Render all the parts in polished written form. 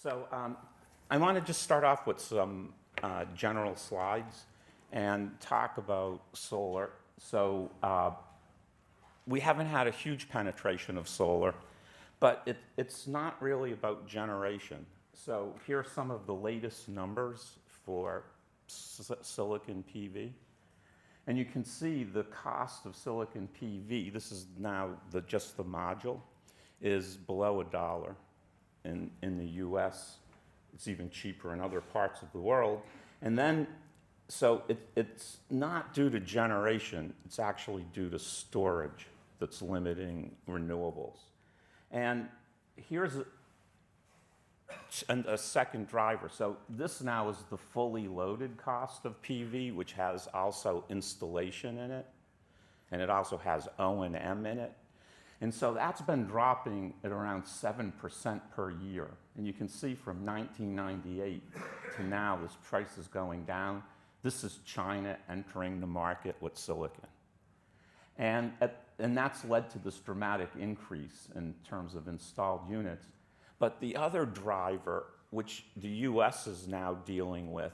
I want to just start off with some general slides and talk about solar. We haven't had a huge penetration of solar, but it's not really about generation. So here are some of the latest numbers for silicon PV. And you can see the cost of silicon PV, this is now just the module, is below $1 in the US. It's even cheaper in other parts of the world. And then, so it's not due to generation, it's actually due to storage that's limiting renewables. And here's a second driver. So this now is the fully loaded cost of PV, which has also installation in it, and it also has O&M in it. And so that's been dropping at around 7% per year. And you can see from 1998 to now, this price is going down. This is China entering the market with silicon. And that's led to this dramatic increase in terms of installed units. But the other driver, which the US is now dealing with,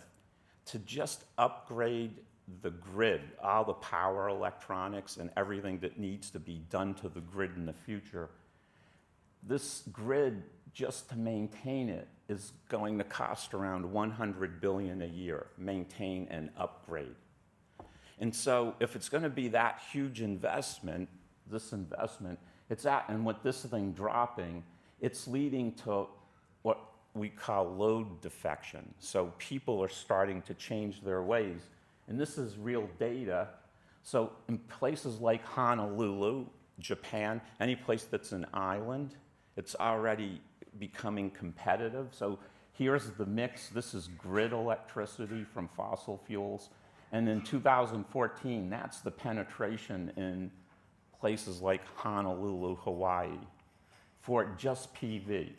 to just upgrade the grid, all the power electronics and everything that needs to be done to the grid in the future, this grid, just to maintain it, is going to cost around $100 billion a year, maintain and upgrade. And so if it's going to be that huge investment, and with this thing dropping, it's leading to what we call load defection. So people are starting to change their ways. And this is real data. So in places like Honolulu, Japan, any place that's an island, it's already becoming competitive. So here's the mix. This is grid electricity from fossil fuels. And in 2014, that's the penetration in places like Honolulu, Hawaii, for just PV.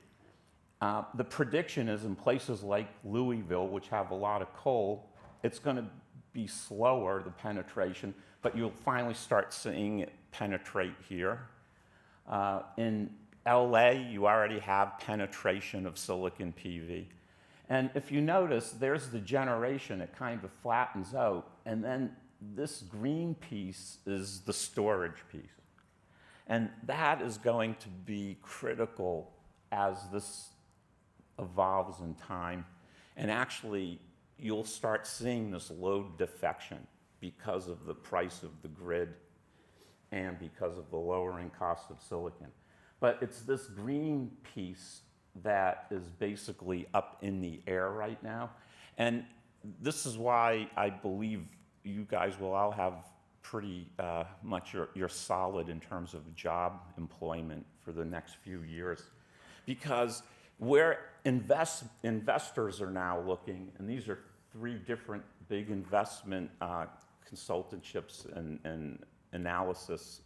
The prediction is in places like Louisville, which have a lot of coal, it's going to be slower, the penetration, but you'll finally start seeing it penetrate here. In LA, you already have penetration of silicon PV. And if you notice, there's the generation, it kind of flattens out, and then this green piece is the storage piece. And that is going to be critical as this evolves in time. And actually, you'll start seeing this load defection because of the price of the grid and because of the lowering cost of silicon. But it's this green piece that is basically up in the air right now. And this is why I believe you guys will all have pretty much you're solid in terms of job employment for the next few years. Because where investors are now looking, and these are 3 different big investment consultantships and analysis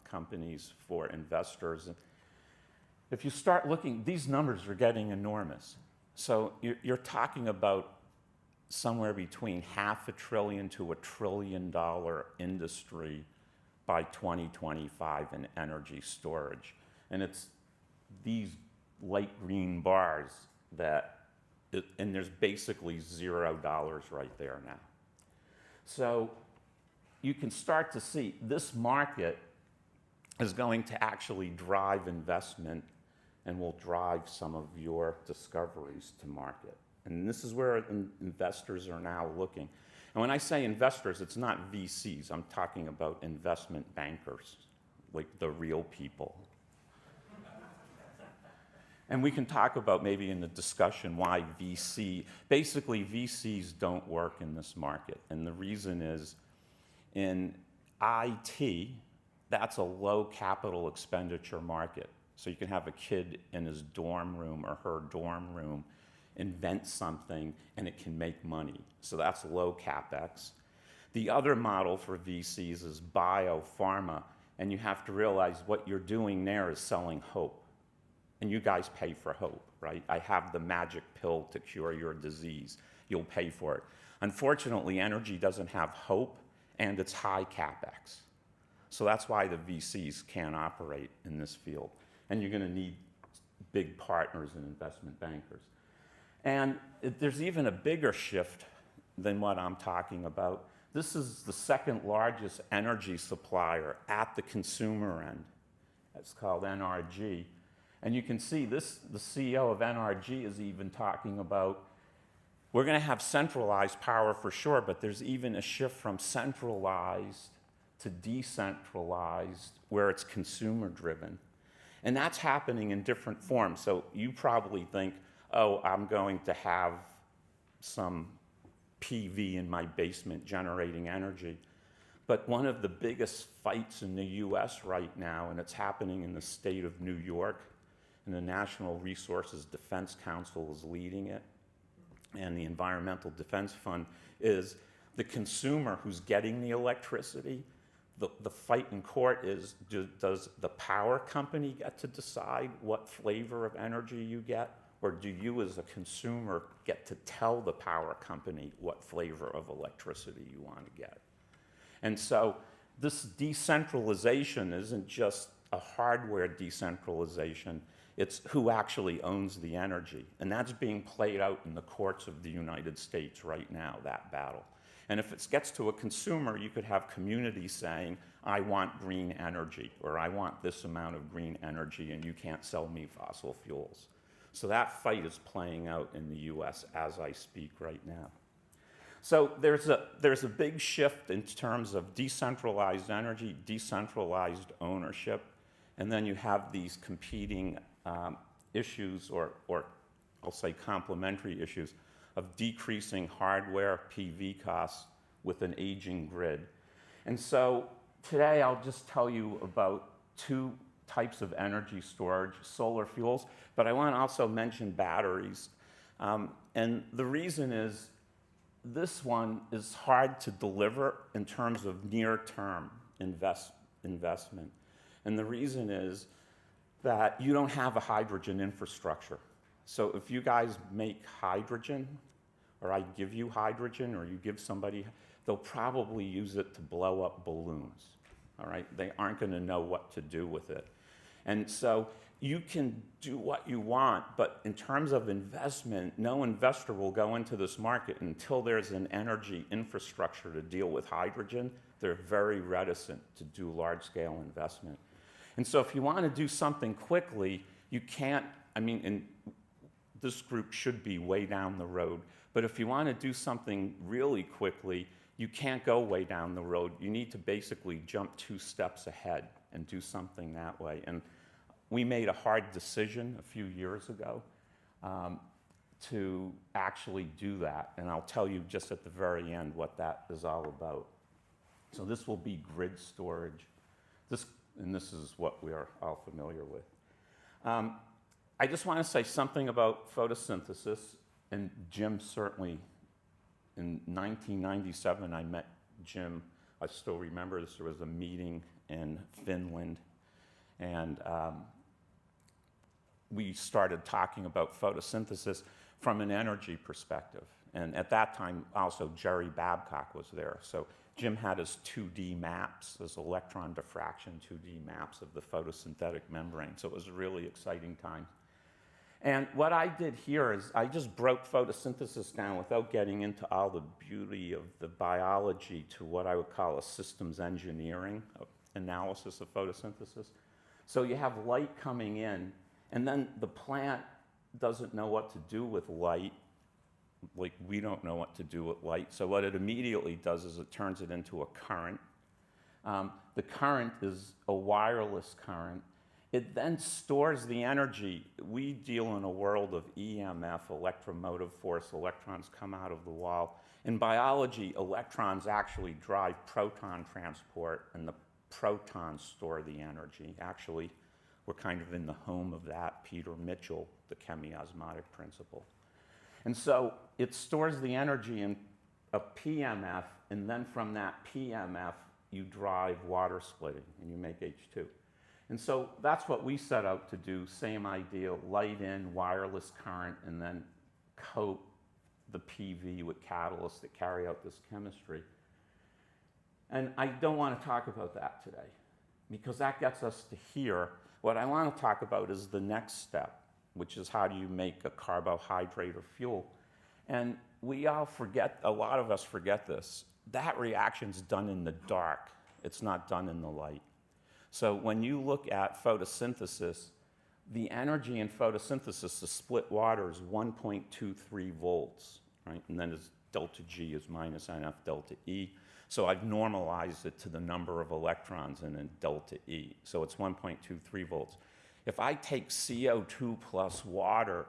companies for investors. If you start looking, these numbers are getting enormous. So you're talking about somewhere between $500 billion to $1 trillion industry by 2025 in energy storage. And it's these light green bars and there's basically $0 right there now. So you can start to see this market is going to actually drive investment and will drive some of your discoveries to market. And this is where investors are now looking. And when I say investors, it's not VCs. I'm talking about investment bankers, like the real people. And we can talk about maybe in the discussion why basically VCs don't work in this market. And the reason is in IT, that's a low capital expenditure market. So you can have a kid in his dorm room or her dorm room invent something and it can make money. So that's low CapEx. The other model for VCs is biopharma, and you have to realize what you're doing there is selling hope. And you guys pay for hope, right? I have the magic pill to cure your disease. You'll pay for it. Unfortunately, energy doesn't have hope, and it's high CapEx. So that's why the VCs can't operate in this field. And you're going to need big partners and investment bankers. And there's even a bigger shift than what I'm talking about. This is the second largest energy supplier at the consumer end. It's called NRG. And you can see this, the CEO of NRG is even talking about, we're going to have centralized power for sure, but there's even a shift from centralized to decentralized where it's consumer driven. And that's happening in different forms. So you probably think, oh, I'm going to have some PV in my basement generating energy. But one of the biggest fights in the US right now, and it's happening in the state of New York, and the National Resources Defense Council is leading it, and the Environmental Defense Fund, is the consumer who's getting the electricity. The fight in court is, does the power company get to decide what flavor of energy you get? Or do you as a consumer get to tell the power company what flavor of electricity you want to get? And so this decentralization isn't just a hardware decentralization, it's who actually owns the energy. And that's being played out in the courts of the United States right now, that battle. And if it gets to a consumer, you could have communities saying, I want green energy, or I want this amount of green energy, and you can't sell me fossil fuels. So that fight is playing out in the US as I speak right now. So there's a big shift in terms of decentralized energy, decentralized ownership, and then you have these competing issues, or I'll say complementary issues, of decreasing hardware PV costs with an aging grid. And so today I'll just tell you about two types of energy storage, solar fuels, but I want to also mention batteries. And the reason is this one is hard to deliver in terms of near-term investment. And the reason is that you don't have a hydrogen infrastructure. So if you guys make hydrogen, or I give you hydrogen, or you give somebody, they'll probably use it to blow up balloons, all right? They aren't gonna know what to do with it. And so you can do what you want, but in terms of investment, no investor will go into this market until there's an energy infrastructure to deal with hydrogen. They're very reticent to do large-scale investment. And so if you want to do something quickly, you can't, I mean, and this group should be way down the road, but if you want to do something really quickly, you can't go way down the road. You need to basically jump 2 steps ahead and do something that way. And we made a hard decision a few years ago to actually do that. And I'll tell you just at the very end what that is all about. So this will be grid storage. And this is what we are all familiar with. I just want to say something about photosynthesis. And Jim certainly, in 1997, I met Jim. I still remember this. There was a meeting in Finland. And we started talking about photosynthesis from an energy perspective. And at that time, also, Jerry Babcock was there. So Jim had his 2D maps, his electron diffraction 2D maps of the photosynthetic membrane. So it was a really exciting time. And what I did here is I just broke photosynthesis down without getting into all the beauty of the biology to what I would call a systems engineering analysis of photosynthesis. So you have light coming in, and then the plant doesn't know what to do with light. Like, we don't know what to do with light. So what it immediately does is it turns it into a current. The current is a wireless current. It then stores the energy. We deal in a world of EMF, electromotive force. Electrons come out of the wall. In biology, electrons actually drive proton transport, and the protons store the energy. Actually, we're kind of in the home of that, Peter Mitchell, the chemiosmotic principle. And so it stores the energy in a PMF, and then from that PMF, you drive water splitting, and you make H2. And so that's what we set out to do, same idea, light in, wireless current, and then coat the PV with catalysts that carry out this chemistry. And I don't want to talk about that today, because that gets us to here. What I want to talk about is the next step. which is how do you make a carbohydrate or fuel. And we all forget, a lot of us forget this, that reaction's done in the dark. It's not done in the light. So when you look at photosynthesis, the energy in photosynthesis to split water is 1.23 volts, right? And then delta G is minus NF delta E. So I've normalized it to the number of electrons in delta E. So it's 1.23 volts. If I take CO2 plus water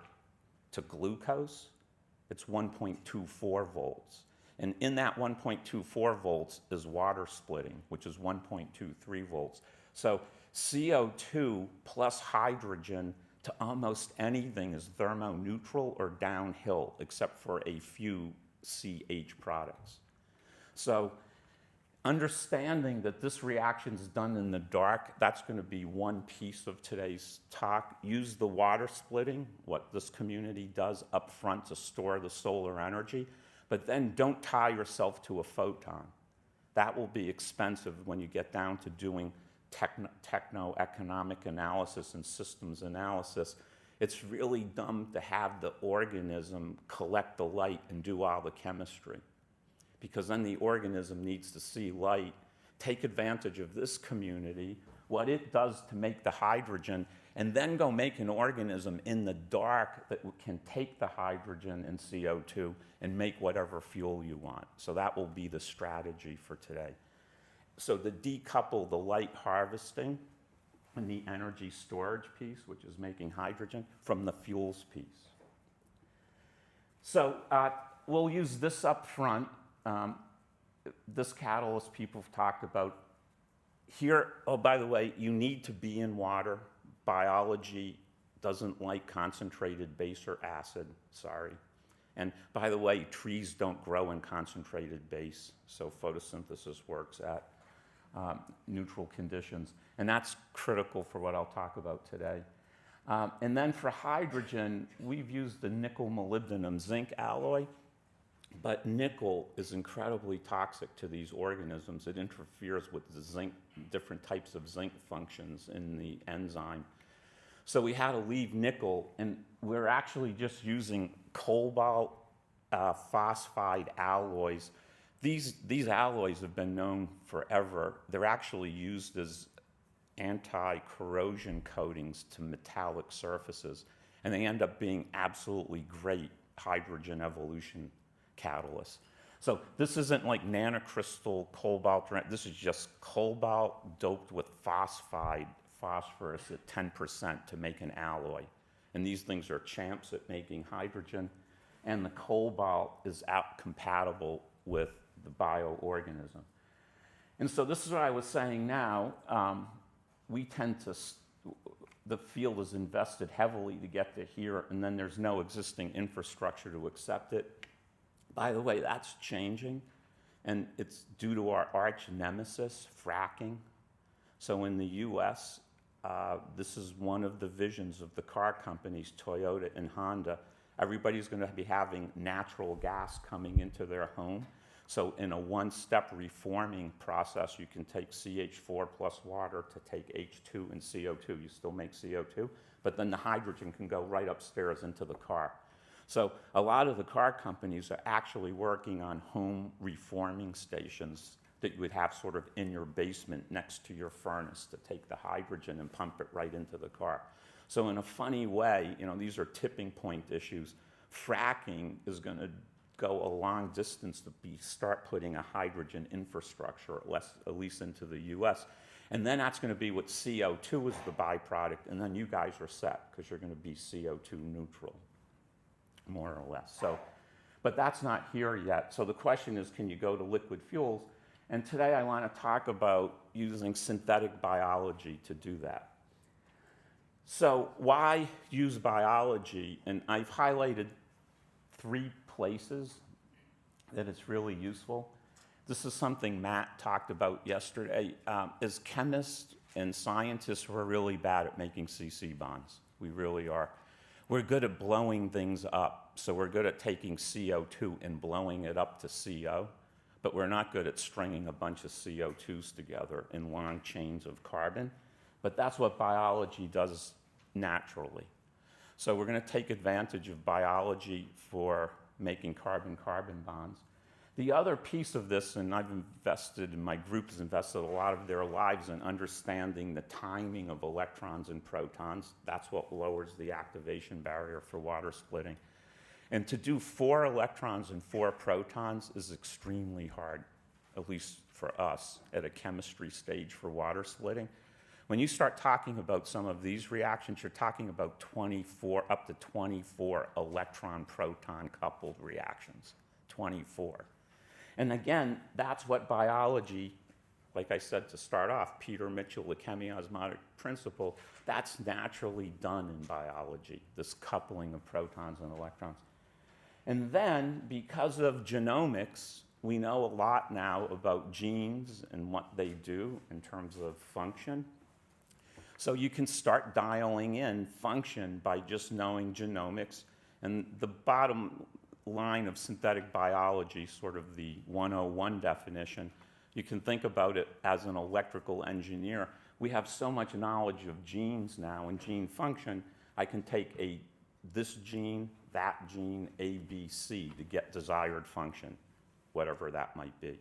to glucose, it's 1.24 volts. And in that 1.24 volts is water splitting, which is 1.23 volts. So CO2 plus hydrogen to almost anything is thermoneutral or downhill, except for a few CH products. So understanding that this reaction is done in the dark, that's going to be one piece of today's talk. Use the water splitting, what this community does up front to store the solar energy, but then don't tie yourself to a photon. That will be expensive when you get down to doing techno-economic analysis and systems analysis. It's really dumb to have the organism collect the light and do all the chemistry, because then the organism needs to see light, take advantage of this community, what it does to make the hydrogen, and then go make an organism in the dark that can take the hydrogen and CO2 and make whatever fuel you want. So that will be the strategy for today. So to decouple the light harvesting and the energy storage piece, which is making hydrogen, from the fuels piece. So we'll use this up front. This catalyst people have talked about. Here, oh, by the way, you need to be in water. Biology doesn't like concentrated base or acid, sorry. And by the way, trees don't grow in concentrated base, so photosynthesis works at neutral conditions. And that's critical for what I'll talk about today. And then for hydrogen, we've used the nickel molybdenum zinc alloy, but nickel is incredibly toxic to these organisms. It interferes with the zinc, different types of zinc functions in the enzyme. So we had to leave nickel, and we're actually just using cobalt phosphide alloys. These alloys have been known forever. They're actually used as anti-corrosion coatings to metallic surfaces, and they end up being absolutely great hydrogen evolution catalysts. So this isn't like nanocrystal cobalt, this is just cobalt doped with phosphorus at 10% to make an alloy. And these things are champs at making hydrogen, and the cobalt is compatible with the bioorganism. And so this is what I was saying now. We tend to, the field is invested heavily to get to here, and then there's no existing infrastructure to accept it. By the way, that's changing, and it's due to our arch nemesis, fracking. So in the US, this is one of the visions of the car companies, Toyota and Honda. Everybody's going to be having natural gas coming into their home. So in a one-step reforming process, you can take CH4 plus water to take H2 and CO2. You still make CO2, but then the hydrogen can go right upstairs into the car. So a lot of the car companies are actually working on home reforming stations that you would have sort of in your basement next to your furnace to take the hydrogen and pump it right into the car. So in a funny way, you know, these are tipping point issues. Fracking is going to go a long distance to start putting a hydrogen infrastructure, at least into the US. And then that's going to be what CO2 is the byproduct, and then you guys are set because you're going to be CO2 neutral, more or less. So, but that's not here yet. So the question is, can you go to liquid fuels? And today I want to talk about using synthetic biology to do that. So why use biology? And I've highlighted 3 places that it's really useful. This is something Matt talked about yesterday. As chemists and scientists, we're really bad at making CC bonds. We really are. We're good at blowing things up. So we're good at taking CO2 and blowing it up to CO, but we're not good at stringing a bunch of CO2s together in long chains of carbon. But that's what biology does naturally. So we're going to take advantage of biology for making carbon-carbon bonds. The other piece of this, and I've invested, and my group has invested a lot of their lives in understanding the timing of electrons and protons. That's what lowers the activation barrier for water splitting. And to do 4 electrons and 4 protons is extremely hard, at least for us, at a chemistry stage for water splitting. When you start talking about some of these reactions, you're talking about 24, up to 24 electron-proton coupled reactions, 24. And again, that's what biology, like I said to start off, Peter Mitchell, the chemiosmotic principle, that's naturally done in biology, this coupling of protons and electrons. And then, because of genomics, we know a lot now about genes and what they do in terms of function. So you can start dialing in function by just knowing genomics. And the bottom line of synthetic biology, sort of the 101 definition, you can think about it as an electrical engineer. We have so much knowledge of genes now and gene function, I can take this gene, that gene, A, B, C, to get desired function, whatever that might be.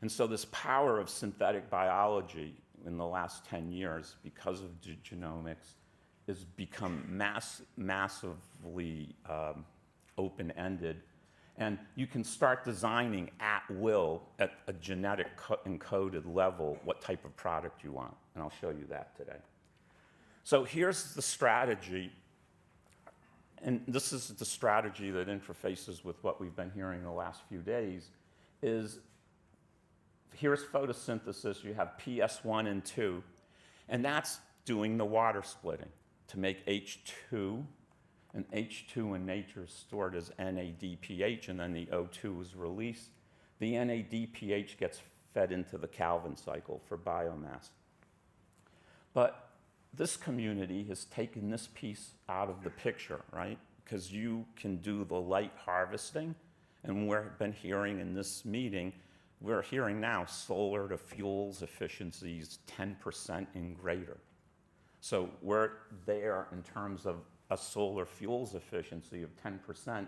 And so this power of synthetic biology in the last 10 years, because of genomics, has become massively open-ended. And you can start designing at will, at a genetic encoded level, what type of product you want. And I'll show you that today. So here's the strategy. And this is the strategy that interfaces with what we've been hearing the last few days, is here's photosynthesis. You have PS1 and 2, and that's doing the water splitting to make H2, and H2 in nature is stored as NADPH, and then the O2 is released. The NADPH gets fed into the Calvin cycle for biomass. But this community has taken this piece out of the picture, right? Because you can do the light harvesting, and we've been hearing in this meeting, we're hearing now solar to fuels efficiencies 10% and greater. So we're there in terms of a solar fuels efficiency of 10%.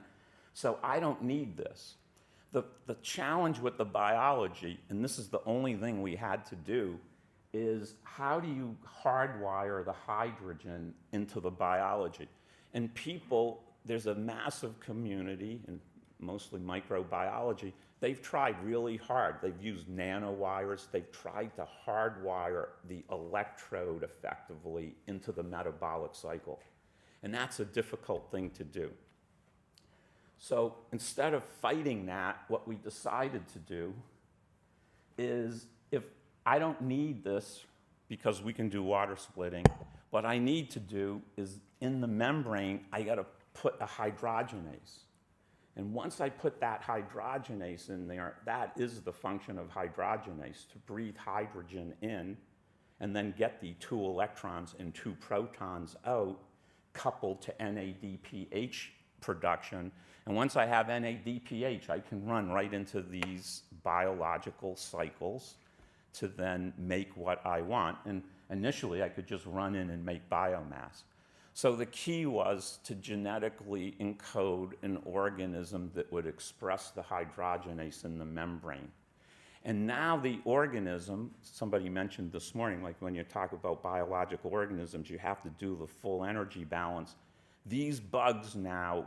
So I don't need this. The challenge with the biology, and this is the only thing we had to do, is how do you hardwire the hydrogen into the biology? And people, there's a massive community, and mostly microbiology, they've tried really hard. They've used nanowires. They've tried to hardwire the electrode effectively into the metabolic cycle. And that's a difficult thing to do. So instead of fighting that, what we decided to do is, if I don't need this because we can do water splitting, what I need to do is, in the membrane, I got to put a hydrogenase. And once I put that hydrogenase in there, that is the function of hydrogenase, to breathe hydrogen in and then get the 2 electrons and 2 protons out, coupled to NADPH production. And once I have NADPH, I can run right into these biological cycles to then make what I want. And initially, I could just run in and make biomass. So the key was to genetically encode an organism that would express the hydrogenase in the membrane. And now the organism, somebody mentioned this morning, like when you talk about biological organisms, you have to do the full energy balance. These bugs now,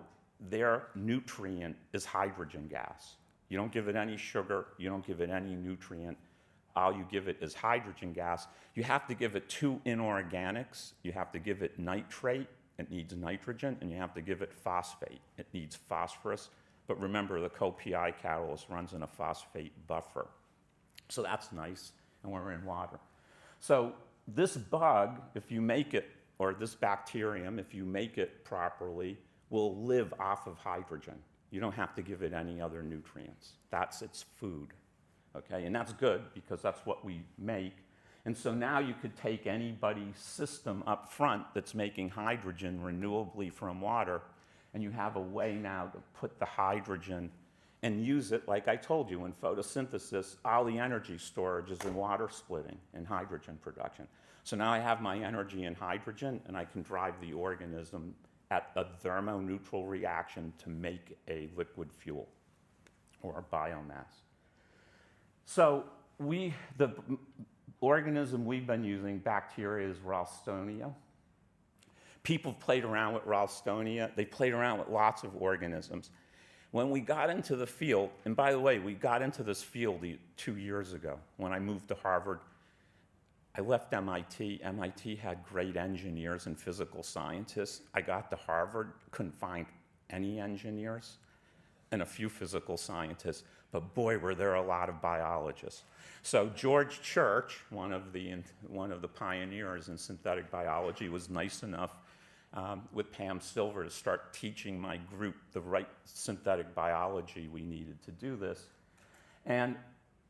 their nutrient is hydrogen gas. You don't give it any sugar, you don't give it any nutrient. All you give it is hydrogen gas. You have to give it 2 inorganics. You have to give it nitrate, it needs nitrogen, and you have to give it phosphate, it needs phosphorus. But remember, the co-PI catalyst runs in a phosphate buffer. So that's nice, and we're in water. So this bug, if you make it, or this bacterium, if you make it properly, will live off of hydrogen. You don't have to give it any other nutrients. That's its food. Okay, and that's good because that's what we make. And so now you could take anybody's system up front that's making hydrogen renewably from water, and you have a way now to put the hydrogen and use it, like I told you, in photosynthesis. All the energy storage is in water splitting and hydrogen production. So now I have my energy in hydrogen, and I can drive the organism at a thermoneutral reaction to make a liquid fuel or a biomass. So the organism we've been using, bacteria, is Ralstonia. People played around with Ralstonia. They played around with lots of organisms. When we got into the field, and by the way, we got into this field 2 years ago. When I moved to Harvard, I left MIT. MIT had great engineers and physical scientists. I got to Harvard, couldn't find any engineers and a few physical scientists, but boy, were there a lot of biologists. So George Church, one of the pioneers in synthetic biology, was nice enough with Pam Silver to start teaching my group the right synthetic biology we needed to do this. And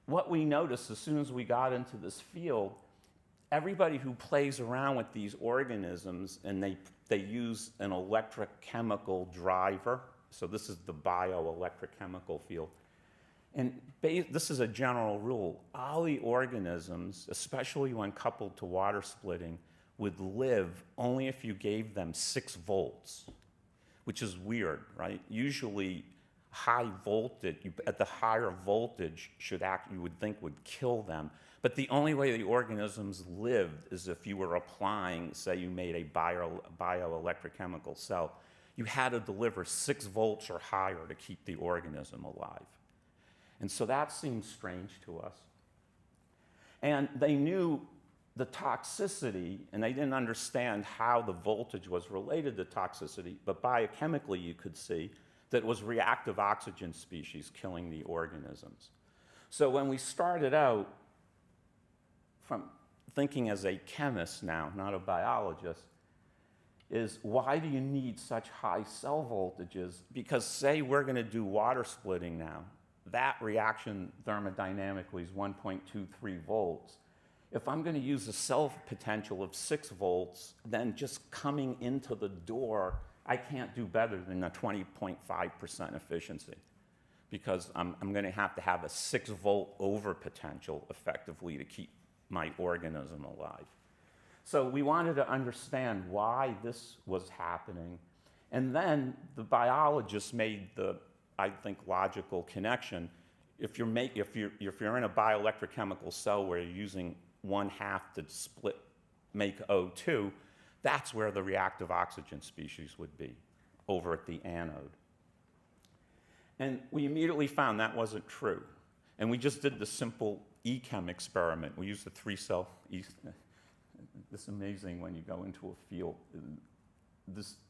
what we noticed as soon as we got into this field, everybody who plays around with these organisms and they use an electrochemical driver, so this is the bioelectrochemical field, and this is a general rule. All the organisms, especially when coupled to water splitting, would live only if you gave them 6 volts, which is weird, right? Usually high voltage, at the higher voltage you would think would kill them. But the only way the organisms lived is if you were applying, say you made a bioelectrochemical cell, you had to deliver 6 volts or higher to keep the organism alive. And so that seemed strange to us. And they knew the toxicity, and they didn't understand how the voltage was related to toxicity, but biochemically you could see that it was reactive oxygen species killing the organisms. So when we started out, from thinking as a chemist now, not a biologist, is why do you need such high cell voltages? Because say we're going to do water splitting now, that reaction thermodynamically is 1.23 volts. If I'm going to use a cell potential of 6 volts, then just coming into the door, I can't do better than a 20.5% efficiency, because I'm going to have a 6 volt over potential effectively to keep my organism alive. So we wanted to understand why this was happening. And then the biologists made the, I think, logical connection. If you're in a bioelectrochemical cell where you're using 1/2 to make O2, that's where the reactive oxygen species would be, over at the anode. And we immediately found that wasn't true. And we just did the simple EChem experiment. We used a 3-cell This is amazing when you go into a field.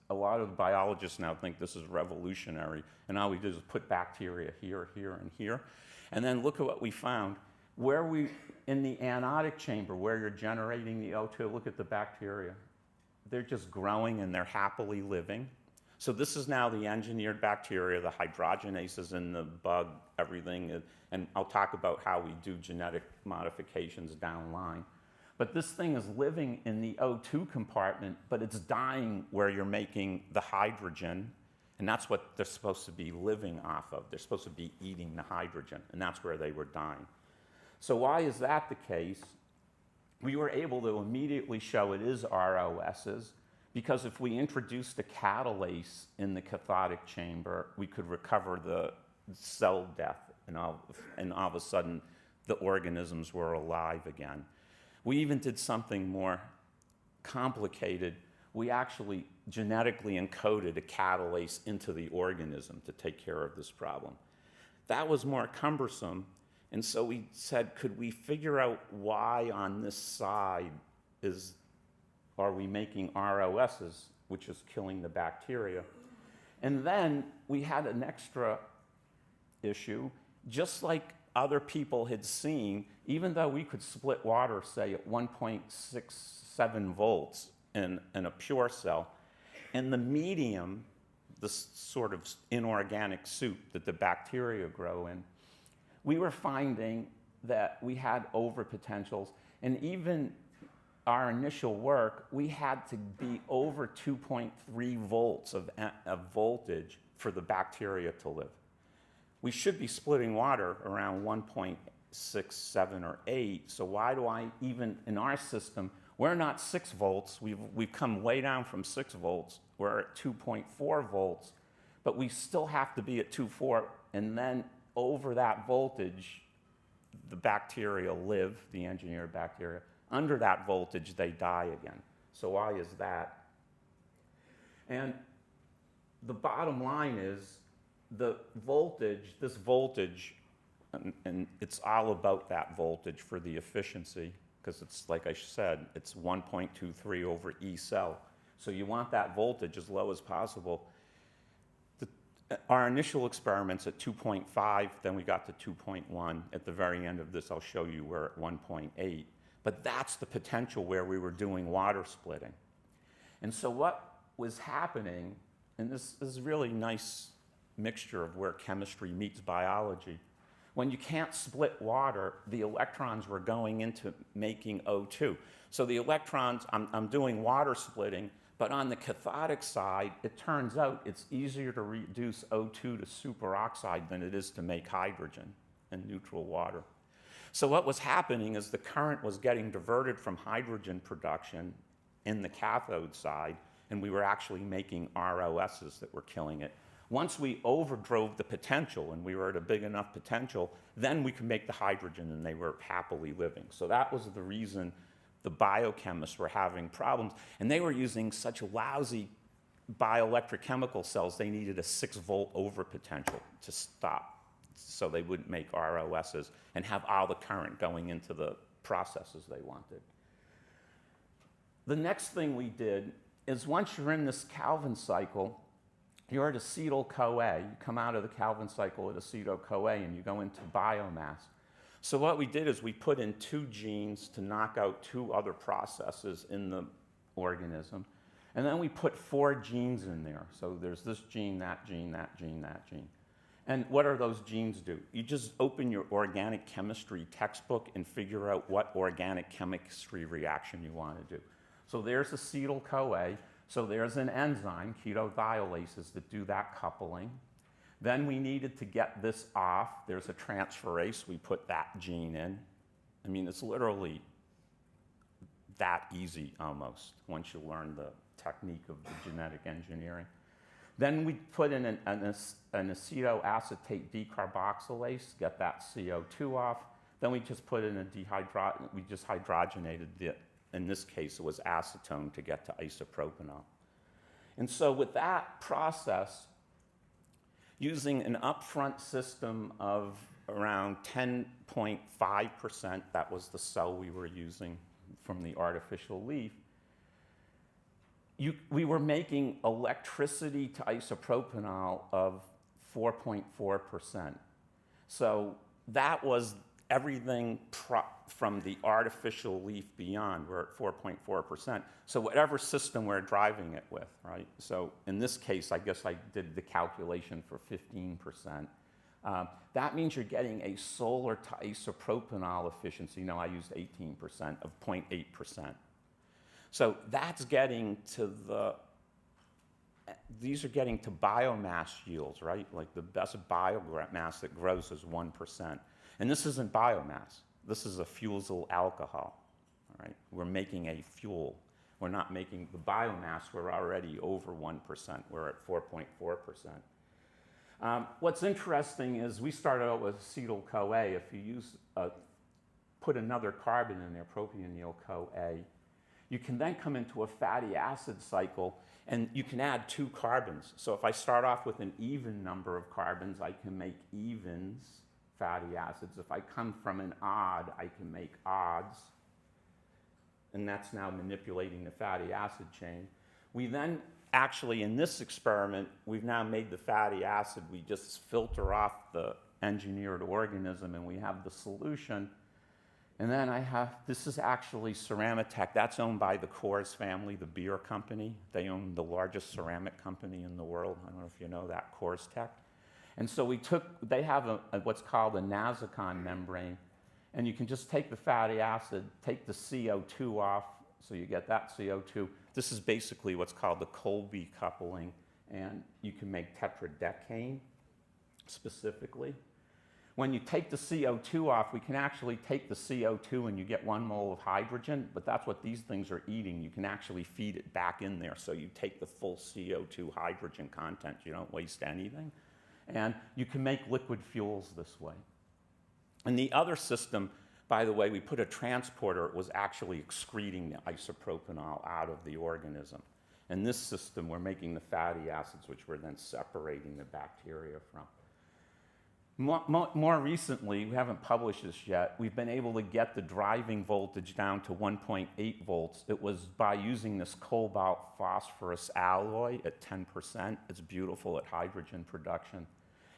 A lot of biologists now think this is revolutionary, and all we did is put bacteria here, here, and here. And then look at what we found. In the anodic chamber, where you're generating the O2, look at the bacteria. They're just growing and they're happily living. So this is now the engineered bacteria, the hydrogenases in the bug, everything. And I'll talk about how we do genetic modifications down line. But this thing is living in the O2 compartment, but it's dying where you're making the hydrogen, and that's what they're supposed to be living off of. They're supposed to be eating the hydrogen, and that's where they were dying. So why is that the case? We were able to immediately show it is ROSs, because if we introduced a catalase in the cathodic chamber, we could recover the cell death, and all of a sudden the organisms were alive again. We even did something more complicated. We actually genetically encoded a catalase into the organism to take care of this problem. That was more cumbersome, and so we said, could we figure out why on this side are we making ROSs, which is killing the bacteria? And then we had an extra issue, just like other people had seen, even though we could split water, say, at 1.67 volts in a pure cell, in the medium, this sort of inorganic soup that the bacteria grow in, we were finding that we had overpotentials, and even our initial work, we had to be over 2.3 volts of voltage for the bacteria to live. We should be splitting water around 1.67 or 8, so why do I even, in our system, we're not 6 volts, we've come way down from 6 volts, we're at 2.4 volts, but we still have to be at 2.4, and then over that voltage, the bacteria live, the engineered bacteria. Under that voltage, they die again. So why is that? And the bottom line is the voltage, this voltage, and it's all about that voltage for the efficiency, because it's, like I said, it's 1.23 over E cell. So you want that voltage as low as possible. Our initial experiments at 2.5, then we got to 2.1. At the very end of this, I'll show you we're at 1.8. But that's the potential where we were doing water splitting. And so what was happening, and this is a really nice mixture of where chemistry meets biology. When you can't split water, the electrons were going into making O2. So the electrons, I'm doing water splitting, but on the cathodic side, it turns out it's easier to reduce O2 to superoxide than it is to make hydrogen and neutral water. So what was happening is the current was getting diverted from hydrogen production in the cathode side, and we were actually making ROSs that were killing it. Once we overdrove the potential and we were at a big enough potential, then we could make the hydrogen and they were happily living. So that was the reason the biochemists were having problems. And they were using such lousy bioelectric chemical cells, they needed a 6-volt overpotential to stop so they wouldn't make ROSs and have all the current going into the processes they wanted. The next thing we did is once you're in this Calvin cycle, you're at acetyl-CoA. You come out of the Calvin cycle at acetyl-CoA and you go into biomass. So what we did is we put in 2 genes to knock out 2 other processes in the organism. And then we put 4 genes in there. So there's this gene, that gene, that gene, that gene. And what are those genes do? You just open your organic chemistry textbook and figure out what organic chemistry reaction you want to do. So there's acetyl-CoA. So there's an enzyme, ketodiolases, that do that coupling. Then we needed to get this off. There's a transferase. We put that gene in. I mean, it's literally that easy almost once you learn the technique of the genetic engineering. Then we put in an acetoacetate decarboxylase, get that CO2 off. Then we just put in we just hydrogenated in this case, it was acetone to get to isopropanol. And so with that process, using an upfront system of around 10.5%, that was the cell we were using from the artificial leaf, we were making electricity to isopropanol of 4.4%. So that was everything from the artificial leaf beyond. We're at 4.4%. So whatever system we're driving it with, right? So in this case, I guess I did the calculation for 15%. That means you're getting a solar to isopropanol efficiency. No, I used 18% of 0.8%. So that's getting to these are getting to biomass yields, right? Like the best biomass that grows is 1%. And this isn't biomass. This is a fusel alcohol, all right? We're making a fuel. We're not making the biomass. We're already over 1%. We're at 4.4%. What's interesting is we started out with acetyl-CoA. If you put another carbon in there, propionyl-CoA, you can then come into a fatty acid cycle, and you can add 2 carbons. So if I start off with an even number of carbons, I can make evens fatty acids. If I come from an odd, I can make odds. And that's now manipulating the fatty acid chain. We then actually, in this experiment, we've now made the fatty acid. We just filter off the engineered organism, and we have the solution. And then this is actually Ceramatech. That's owned by the Coors family, the beer company. They own the largest ceramic company in the world. I don't know if you know that, Coors Tech. And so they have what's called a Nasicon membrane. And you can just take the fatty acid, take the CO2 off, so you get that CO2. This is basically what's called the Colby coupling. And you can make tetradecane specifically. When you take the CO2 off, we can actually take the CO2 and you get 1 mole of hydrogen, but that's what these things are eating. You can actually feed it back in there, so you take the full CO2 hydrogen content. You don't waste anything. And you can make liquid fuels this way. And the other system, by the way, we put a transporter, it was actually excreting the isopropanol out of the organism. In this system, we're making the fatty acids, which we're then separating the bacteria from. More recently, we haven't published this yet, we've been able to get the driving voltage down to 1.8 volts. It was by using this cobalt phosphorus alloy at 10%. It's beautiful at hydrogen production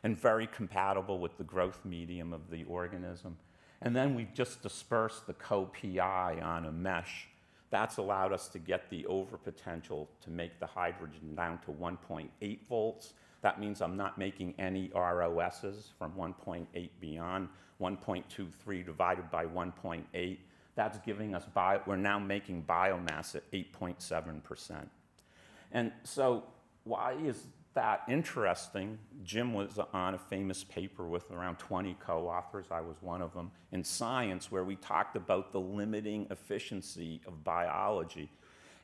and very compatible with the growth medium of the organism. And then we've just dispersed the co-PI on a mesh. That's allowed us to get the overpotential to make the hydrogen down to 1.8 volts. That means I'm not making any ROSs from 1.8 beyond. 1.23 divided by 1.8. That's giving us, we're now making biomass at 8.7%. And so why is that interesting? Jim was on a famous paper with around 20 co-authors, I was one of them, in Science, where we talked about the limiting efficiency of biology.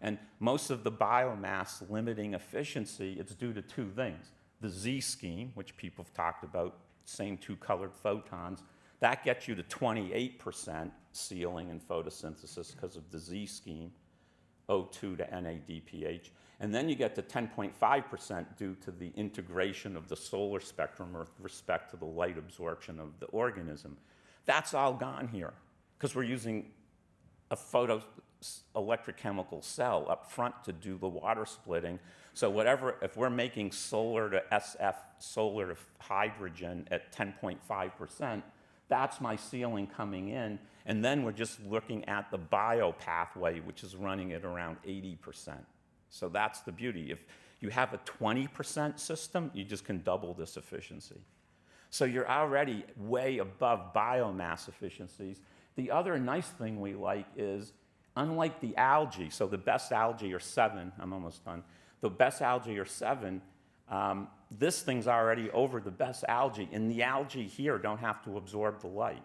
And most of the biomass limiting efficiency, it's due to two things. The Z scheme, which people have talked about, same two colored photons, that gets you to 28% sealing in photosynthesis because of the Z scheme, O2 to NADPH. And then you get to 10.5% due to the integration of the solar spectrum with respect to the light absorption of the organism. That's all gone here because we're using a electrochemical cell up front to do the water splitting. So whatever, if we're making solar to SF, solar to hydrogen at 10.5%, that's my sealing coming in. And then we're just looking at the bio pathway, which is running at around 80%. So that's the beauty. If you have a 20% system, you just can double this efficiency. So you're already way above biomass efficiencies. The other nice thing we like is, unlike the algae, so the best algae are 7, I'm almost done. The best algae are 7, this thing's already over the best algae, and the algae here don't have to absorb the light.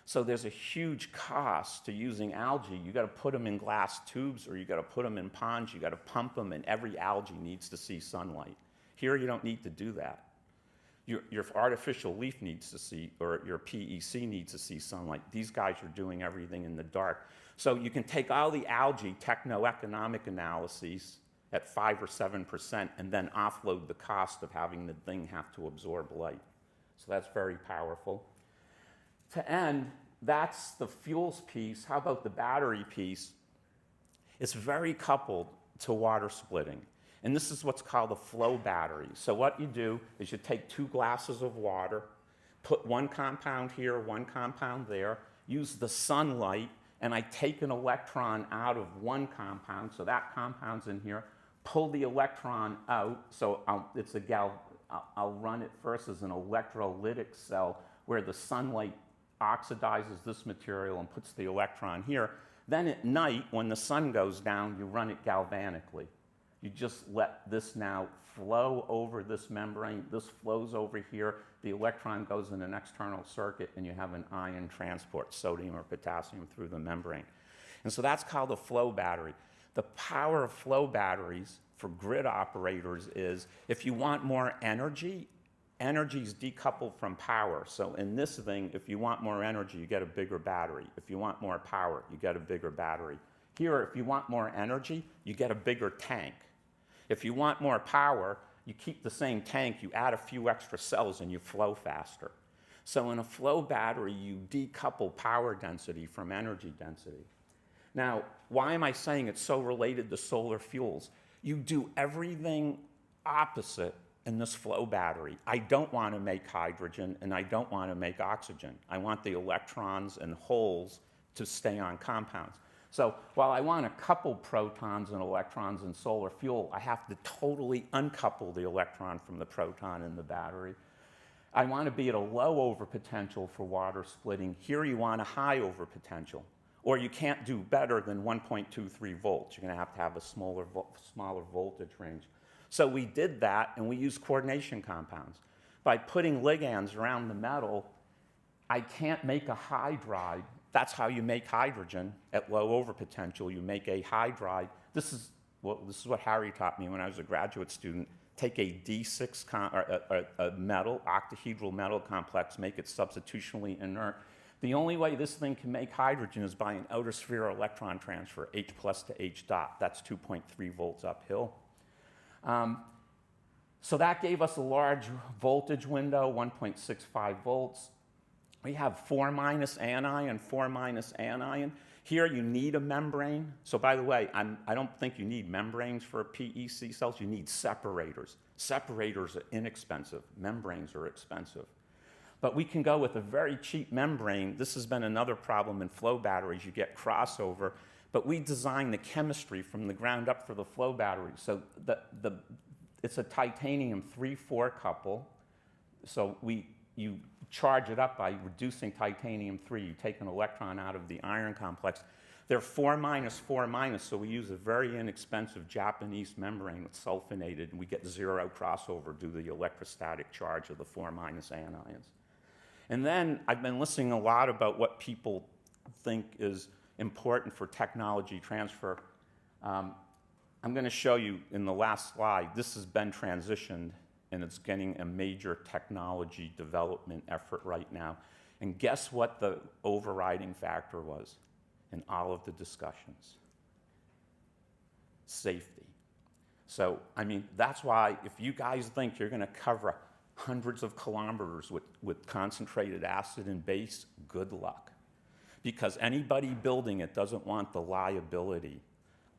So there's a huge cost to using algae. You got to put them in glass tubes, or you got to put them in ponds, you got to pump them, and every algae needs to see sunlight. Here you don't need to do that. Your artificial leaf needs to see, or your PEC needs to see sunlight. These guys are doing everything in the dark. So you can take all the algae techno-economic analyses at 5 or 7% and then offload the cost of having the thing have to absorb light. So that's very powerful. To end, that's the fuels piece. How about the battery piece? It's very coupled to water splitting. And this is what's called a flow battery. So what you do is you take 2 glasses of water, put 1 compound here, 1 compound there, use the sunlight, and I take an electron out of 1 compound, so that compound's in here, pull the electron out, so I'll run it first as an electrolytic cell where the sunlight oxidizes this material and puts the electron here. Then at night, when the sun goes down, you run it galvanically. You just let this now flow over this membrane. This flows over here. The electron goes in an external circuit, and you have an ion transport, sodium or potassium, through the membrane. And so that's called a flow battery. The power of flow batteries for grid operators is if you want more energy, energy is decoupled from power. So in this thing, if you want more energy, you get a bigger battery. If you want more power, you get a bigger battery. Here, if you want more energy, you get a bigger tank. If you want more power, you keep the same tank, you add a few extra cells, and you flow faster. So in a flow battery, you decouple power density from energy density. Now, why am I saying it's so related to solar fuels? You do everything opposite in this flow battery. I don't want to make hydrogen, and I don't want to make oxygen. I want the electrons and holes to stay on compounds. So while I want to couple protons and electrons in solar fuel, I have to totally uncouple the electron from the proton in the battery. I want to be at a low overpotential for water splitting. Here you want a high overpotential. Or you can't do better than 1.23 volts. You're going to have a smaller voltage range. So we did that, and we used coordination compounds. By putting ligands around the metal, I can't make a hydride. That's how you make hydrogen at low overpotential. You make a hydride. This is what Harry taught me when I was a graduate student. Take a D6 a metal, octahedral metal complex, make it substitutionally inert. The only way this thing can make hydrogen is by an outer sphere electron transfer, H plus to H dot. That's 2.3 volts uphill. So that gave us a large voltage window, 1.65 volts. We have 4- anion, 4- anion. Here you need a membrane. So by the way, I don't think you need membranes for PEC cells. You need separators. Separators are inexpensive. Membranes are expensive. But we can go with a very cheap membrane. This has been another problem in flow batteries. You get crossover. But we designed the chemistry from the ground up for the flow battery. So it's a titanium 3-4 couple. So you charge it up by reducing titanium-3. You take an electron out of the iron complex. They're 4-4-, so we use a very inexpensive Japanese membrane that's sulfonated, and we get zero crossover due to the electrostatic charge of the 4- anions. And then I've been listening a lot about what people think is important for technology transfer. I'm going to show you in the last slide, this has been transitioned, and it's getting a major technology development effort right now. And guess what the overriding factor was in all of the discussions? Safety. So, I mean, that's why if you guys think you're going to cover hundreds of kilometers with concentrated acid and base, good luck. Because anybody building it doesn't want the liability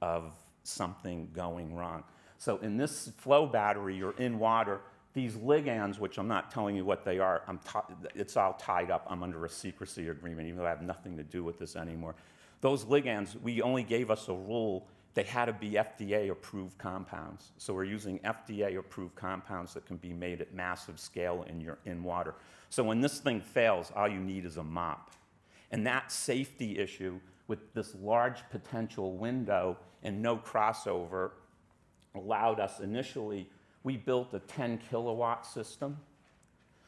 of something going wrong. So in this flow battery, you're in water. These ligands, which I'm not telling you what they are, it's all tied up. I'm under a secrecy agreement, even though I have nothing to do with this anymore. Those ligands, we only gave us a rule. They had to be FDA-approved compounds. So we're using FDA-approved compounds that can be made at massive scale in water. So when this thing fails, all you need is a mop. And that safety issue with this large potential window and no crossover allowed us initially, we built a 10 kilowatt system.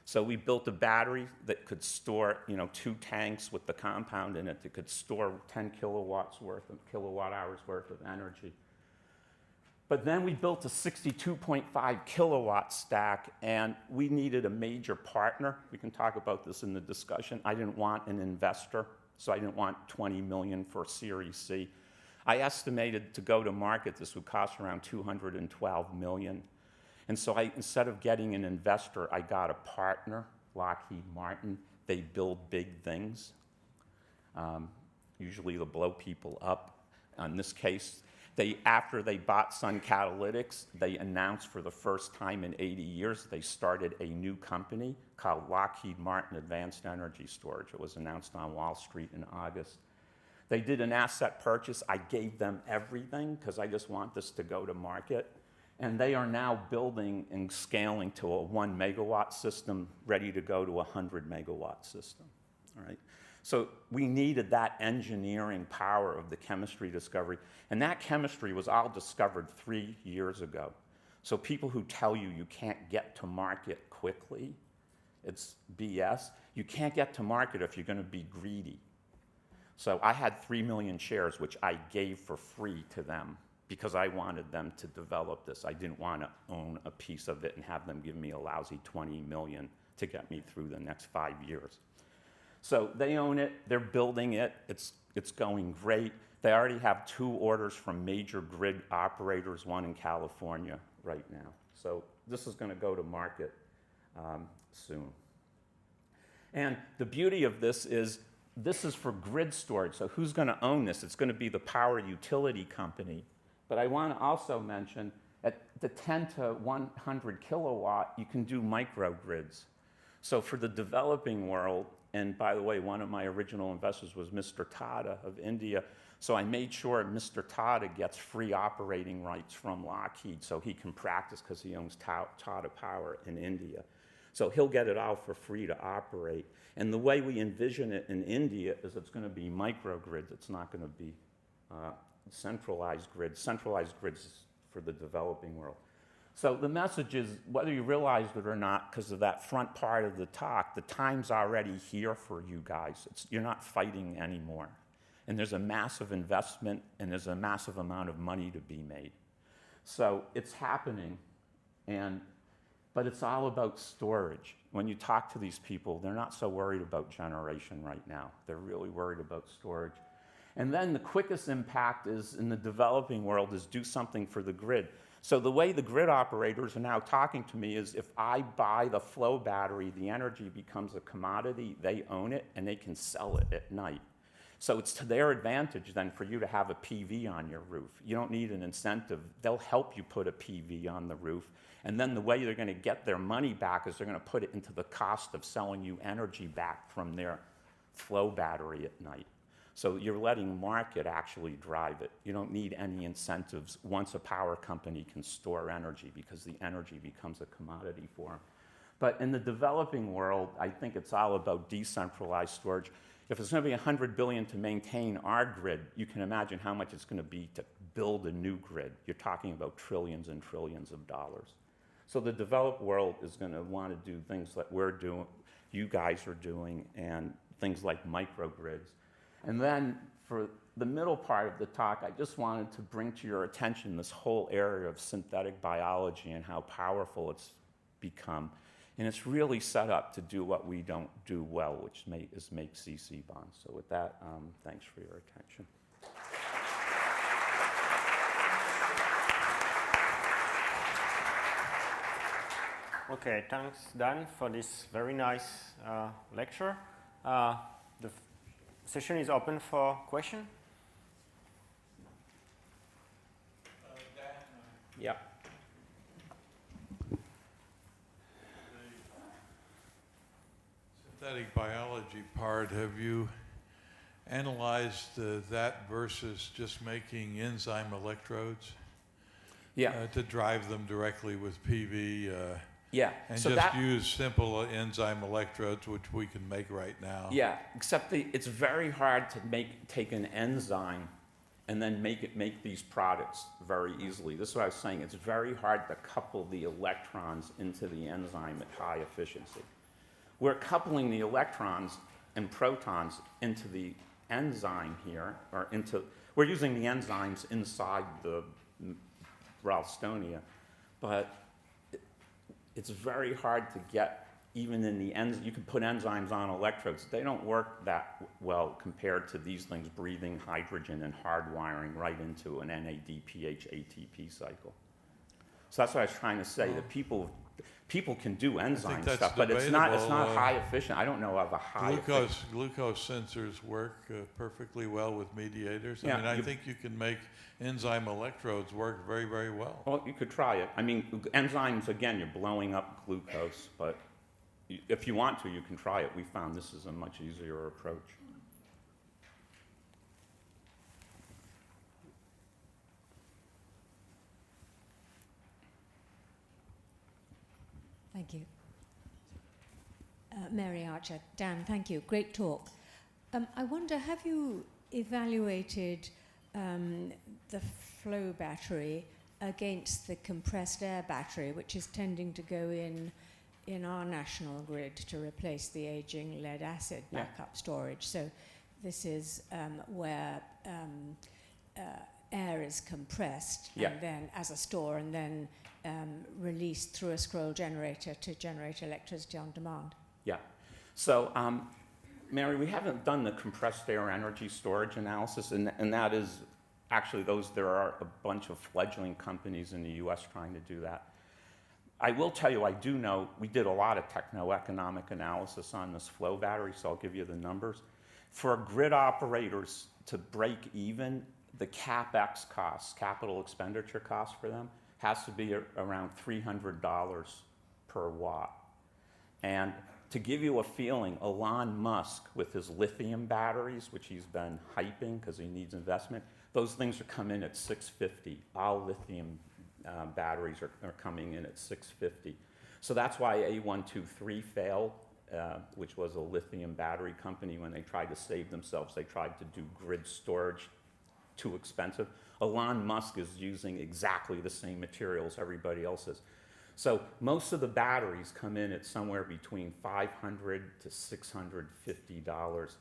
So we built a battery that could store, 2 tanks with the compound in it that could store 10 kilowatt hours worth of energy. But then we built a 62.5 kilowatt stack, and we needed a major partner. We can talk about this in the discussion. I didn't want an investor, so I didn't want 20 million for Series C. I estimated to go to market, this would cost around 212 million. And so instead of getting an investor, I got a partner, Lockheed Martin. They build big things, usually to blow people up. In this case, after they bought Sun Catalytics, they announced for the first time in 80 years, they started a new company called Lockheed Martin Advanced Energy Storage. It was announced on Wall Street in August. They did an asset purchase. I gave them everything because I just want this to go to market. And they are now building and scaling to a 1 megawatt system, ready to go to a 100 megawatt system. All right? So we needed that engineering power of the chemistry discovery. And that chemistry was all discovered 3 years ago. So people who tell you you can't get to market quickly, it's BS. You can't get to market if you're going to be greedy. So I had 3 million shares, which I gave for free to them because I wanted them to develop this. I didn't want to own a piece of it and have them give me a lousy 20 million to get me through the next 5 years. So they own it, they're building it, it's going great. They already have 2 orders from major grid operators, one in California right now. So this is going to go to market soon. And the beauty of this is for grid storage. So who's going to own this? It's going to be the power utility company. But I want to also mention at the 10 to 100 kilowatt, you can do microgrids. So for the developing world, and by the way, one of my original investors was Mr. Tata of India. So I made sure Mr. Tata gets free operating rights from Lockheed so he can practice because he owns Tata Power in India. So he'll get it all for free to operate. And the way we envision it in India is it's going to be microgrids. It's not going to be centralized grids. Centralized grids for the developing world. So the message is, whether you realize it or not, because of that front part of the talk, the time's already here for you guys. You're not fighting anymore. And there's a massive investment, and there's a massive amount of money to be made. So it's happening, but it's all about storage. When you talk to these people, they're not so worried about generation right now. They're really worried about storage. And then the quickest impact is in the developing world is do something for the grid. So the way the grid operators are now talking to me is if I buy the flow battery, the energy becomes a commodity, they own it, and they can sell it at night. So it's to their advantage then for you to have a PV on your roof. You don't need an incentive. They'll help you put a PV on the roof. And then the way they're going to get their money back is they're going to put it into the cost of selling you energy back from their flow battery at night. So you're letting market actually drive it. You don't need any incentives once a power company can store energy because the energy becomes a commodity for them. But in the developing world, I think it's all about decentralized storage. If it's going to be $100 billion to maintain our grid, you can imagine how much it's going to be to build a new grid. You're talking about trillions and trillions of dollars. So the developed world is going to want to do things that we're doing, you guys are doing, and things like microgrids. And then for the middle part of the talk, I just wanted to bring to your attention this whole area of synthetic biology and how powerful it's become. And it's really set up to do what we don't do well, which is make CC bonds. So with that, thanks for your attention. Okay, thanks, Dan, for this very nice lecture. The session is open for question. Dan, Yeah. the synthetic biology part, have you analyzed that versus just making enzyme electrodes? Yeah. To drive them directly with PV? Yeah. And so just use simple enzyme electrodes, which we can make right now. Yeah, except it's very hard to take an enzyme and then make these products very easily. This is what I was saying. It's very hard to couple the electrons into the enzyme at high efficiency. We're coupling the electrons and protons into the enzyme here, we're using the enzymes inside the Ralstonia, but it's very hard to get even in the you can put enzymes on electrodes. They don't work that well compared to these things breathing hydrogen and hardwiring right into an NADPH ATP cycle. So that's what I was trying to say, that people can do enzyme stuff, but it's not high efficient. I don't know of a high Glucose sensors work perfectly well with mediators. Yeah, I mean, I think you can make enzyme electrodes work very, very well. Well, you could try it. I mean, enzymes, again, you're blowing up glucose, but if you want to, you can try it. We found this is a much easier approach. Thank you. Mary Archer. Dan, thank you. Great talk. I wonder, have you evaluated the flow battery against the compressed air battery, which is tending to go in our national grid to replace the aging lead-acid backup storage? So this is where air is compressed and then as a store and then released through a scroll generator to generate electricity on demand. Yeah. So, Mary, we haven't done the compressed air energy storage analysis, and that is actually there are a bunch of fledgling companies in the US trying to do that. I will tell you, I do know we did a lot of techno-economic analysis on this flow battery, so I'll give you the numbers. For grid operators to break even, the CapEx costs, capital expenditure costs for them, has to be around $300 per watt. And to give you a feeling, Elon Musk, with his lithium batteries, which he's been hyping because he needs investment, those things are coming in at $650. All lithium batteries are coming in at $650. So that's why A123 failed, which was a lithium battery company. When they tried to save themselves, they tried to do grid storage too expensive. Elon Musk is using exactly the same materials everybody else is. So most of the batteries come in at somewhere between $500 to $650.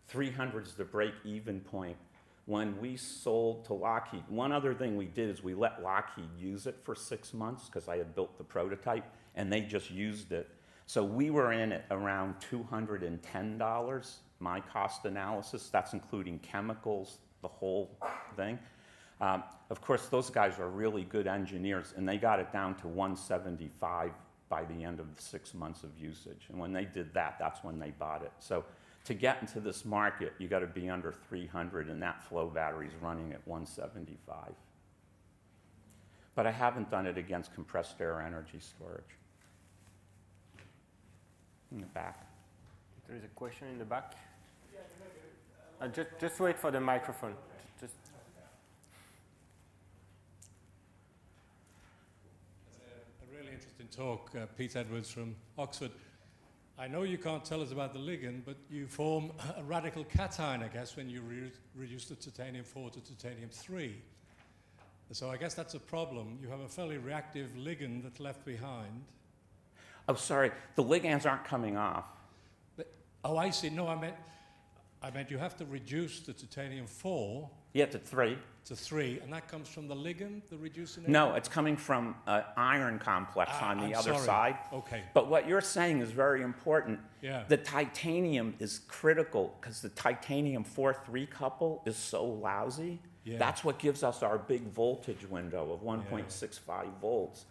300 is the break-even point. When we sold to Lockheed, one other thing we did is we let Lockheed use it for 6 months because I had built the prototype, and they just used it. So we were in at around $210, my cost analysis. That's including chemicals, the whole thing. Of course, those guys are really good engineers, and they got it down to $175 by the end of 6 months of usage. And when they did that, that's when they bought it. So to get into this market, you got to be under 300, and that flow battery is running at 175. But I haven't done it against compressed air energy storage. In the back. There is a question in the back. Just wait for the microphone. Just A really interesting talk, Pete Edwards from Oxford. I know you can't tell us about the ligand, but you form a radical cation, I guess, when you reduce the titanium-4 to titanium-3. So I guess that's a problem. You have a fairly reactive ligand that's left behind. Oh, sorry, the ligands aren't coming off. But, oh, I see. No, I meant you have to reduce the titanium-4 Yeah, to 3. to 3, and that comes from the ligand, the reducing agent? No, it's coming from an iron complex on the other side. Okay. But what you're saying is very important. Yeah. The titanium is critical because the titanium-4-3 couple is so lousy. Yeah. That's what gives us our big voltage window of 1.65 volts.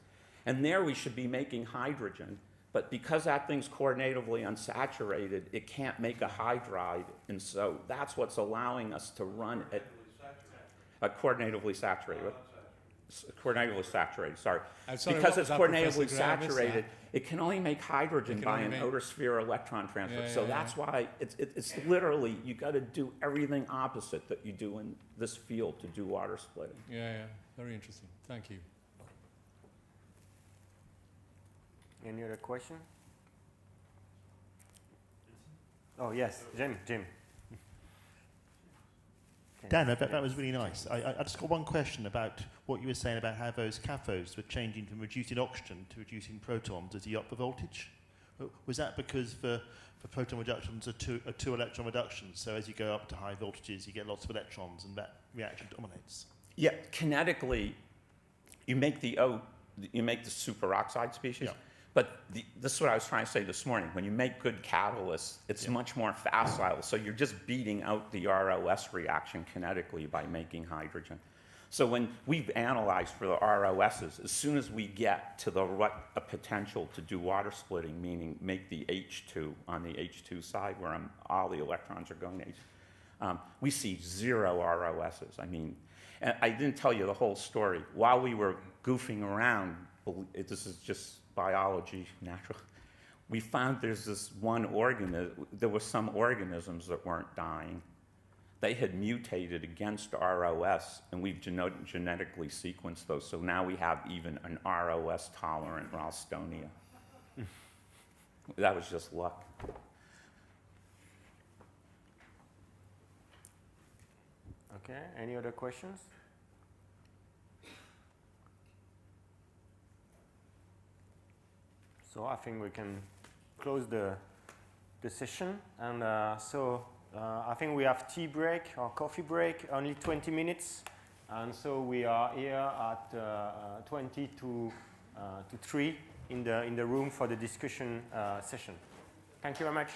And there we should be making hydrogen. But because that thing's coordinatively unsaturated, it can't make a hydride. And so that's what's allowing us to run at coordinatively saturated. Coordinatively saturated, sorry. Sorry, because what it's was that, Professor coordinatively Gray? I missed saturated, it can only make hydrogen It can by only an make- outer sphere electron transfer. Yeah, So yeah, that's why it's literally, you got to do everything opposite that you do in this field to do water splitting. Yeah, very interesting. Thank you. any other question? Oh yes, Jim. Okay. Dan, that was really nice. I just got one question about what you were saying about how those cathodes were changing from reducing oxygen to reducing protons as you up the voltage. Was that because for proton reductions are two electron reductions, so as you go up to high voltages you get lots of electrons and that reaction dominates? Yeah, kinetically, you make the superoxide species. Yeah. But this is what I was trying to say this morning. When you make good catalysts, it's much more facile. So you're just beating out the ROS reaction kinetically by making hydrogen. So when we've analyzed for the ROSs, as soon as we get to a potential to do water splitting, meaning make the H2 on the H2 side where all the electrons are going to H, we see 0 ROSs. I mean, and I didn't tell you the whole story. While we were goofing around, this is just biology, natural. We found there's this one organism, there were some organisms that weren't dying. They had mutated against ROS, and we've genetically sequenced those. So now we have even an ROS-tolerant Ralstonia. That was just luck. Okay, any other questions? So I think we can close the session. And I think we have tea break or coffee break, only 20 minutes. And so we are here at 20 to 3 in the room for the discussion session. Thank you very much.